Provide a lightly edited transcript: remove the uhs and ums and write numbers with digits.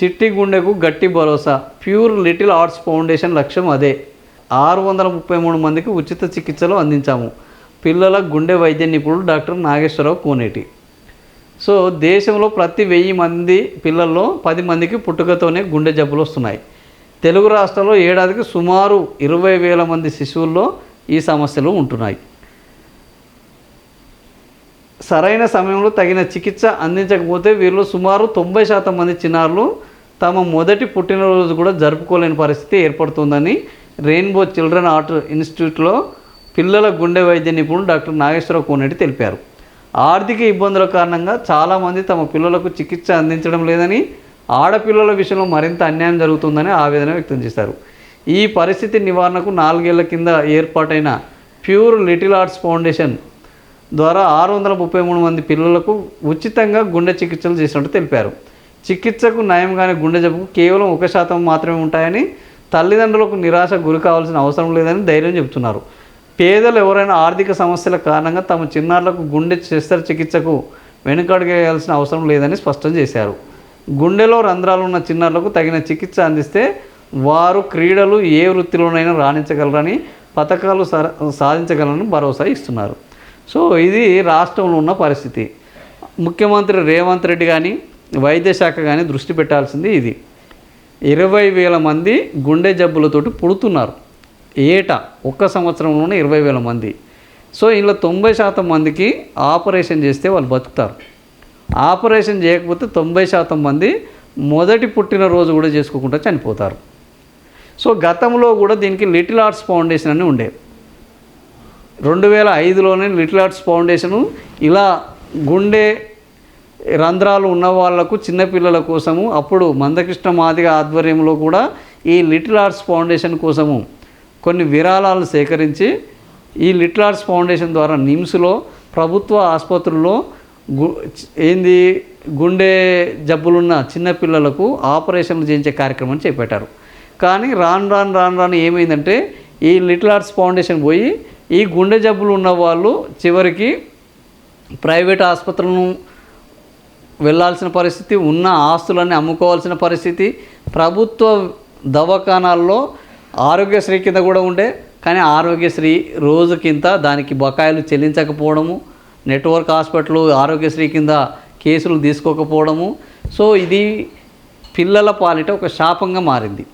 చిట్టి గుండెకు గట్టి భరోసా. ప్యూర్ లిటిల్ హార్ట్స్ ఫౌండేషన్ లక్ష్యం అదే. 633 మందికి ఉచిత చికిత్సలు అందించాము. పిల్లల గుండె వైద్య నిపుణుడు డాక్టర్ నాగేశ్వరరావు కోనేటి. సో దేశంలో ప్రతి 1000 మంది పిల్లల్లో 10 మందికి పుట్టుకతోనే గుండె జబ్బులు వస్తున్నాయి. తెలుగు రాష్ట్రాల్లో ఏడాదికి సుమారు 20,000 మంది శిశువుల్లో ఈ సమస్యలు ఉంటున్నాయి. సరైన సమయంలో తగిన చికిత్స అందించకపోతే వీరిలో సుమారు 90% మంది చిన్నారులు తమ మొదటి పుట్టినరోజు కూడా జరుపుకోలేని పరిస్థితి ఏర్పడుతుందని రెయిన్బో చిల్డ్రన్ హార్ట్ ఇన్స్టిట్యూట్లో పిల్లల గుండె వైద్య నిపుణుడు డాక్టర్ నాగేశ్వరరావు కోనేటి తెలిపారు. ఆర్థిక ఇబ్బందుల కారణంగా చాలామంది తమ పిల్లలకు చికిత్స అందించడం లేదని, ఆడపిల్లల విషయంలో మరింత అన్యాయం జరుగుతుందని ఆవేదన వ్యక్తం చేశారు. ఈ పరిస్థితి నివారణకు 4 ఏళ్ల కింద ఏర్పాటైన ప్యూర్ లిటిల్ హార్ట్స్ ఫౌండేషన్ ద్వారా 633 మంది పిల్లలకు ఉచితంగా గుండె చికిత్సలు చేసినట్టు తెలిపారు. చికిత్సకు నయం కాని గుండె జబ్బుకు కేవలం 1% మాత్రమే ఉంటాయని, తల్లిదండ్రులకు నిరాశ గురి కావాల్సిన అవసరం లేదని ధైర్యం చెబుతున్నారు. పేదలు ఎవరైనా ఆర్థిక సమస్యల కారణంగా తమ చిన్నారులకు గుండె శస్త్రచికిత్సకు వెనుకడుగేయాల్సిన అవసరం లేదని స్పష్టం చేశారు. గుండెలో రంధ్రాలు ఉన్న చిన్నారులకు తగిన చికిత్స అందిస్తే వారు క్రీడలు ఏ వృత్తిలోనైనా రాణించగలరని, పథకాలు సాధించగలరని భరోసా ఇస్తున్నారు. సో ఇది రాష్ట్రంలో ఉన్న పరిస్థితి. ముఖ్యమంత్రి రేవంత్ రెడ్డి కానీ, వైద్య శాఖ కానీ దృష్టి పెట్టాల్సింది ఇది. 20,000 మంది గుండె జబ్బులతోటి పుడుతున్నారు ఏటా. ఒక్క సంవత్సరంలోనే 20,000 మంది. సో ఇలా 90% మందికి ఆపరేషన్ చేస్తే వాళ్ళు బతుకుతారు. ఆపరేషన్ చేయకపోతే 90% మంది మొదటి పుట్టినరోజు కూడా చేసుకోకుండా చనిపోతారు. సో గతంలో కూడా దీనికి లిటిల్ హార్ట్స్ ఫౌండేషన్ అని ఉండే. 2005లోనే లిటిల్ హార్ట్స్ ఫౌండేషను ఇలా గుండె రంధ్రాలు ఉన్న వాళ్లకు, చిన్నపిల్లల కోసము అప్పుడు మందకృష్ణ మాదిగ ఆధ్వర్యంలో కూడా ఈ లిటిల్ హార్ట్స్ ఫౌండేషన్ కోసము కొన్ని విరాళాలు సేకరించి ఈ లిటిల్ హార్ట్స్ ఫౌండేషన్ ద్వారా నిమ్స్లో, ప్రభుత్వ ఆసుపత్రుల్లో గుండె జబ్బులున్న చిన్నపిల్లలకు ఆపరేషన్లు చేయించే కార్యక్రమం చేపట్టారు. కానీ రాను ఏమైందంటే ఈ లిటిల్ హార్ట్స్ ఫౌండేషన్ పోయి ఈ గుండె జబ్బులు ఉన్న వాళ్ళు చివరికి ప్రైవేట్ ఆసుపత్రులను వెళ్ళాల్సిన పరిస్థితి, ఉన్న ఆస్తులన్నీ అమ్ముకోవాల్సిన పరిస్థితి, ప్రభుత్వ దవాఖానాల్లో ఆరోగ్యశ్రీ కింద కూడా ఉండే కానీ ఆరోగ్యశ్రీ రోజుకింత దానికి బకాయిలు చెల్లించకపోవడము, నెట్వర్క్ హాస్పిటల్ ఆరోగ్యశ్రీ కింద కేసులు తీసుకోకపోవడము. సో ఇది పిల్లల పాలిట ఒక శాపంగా మారింది.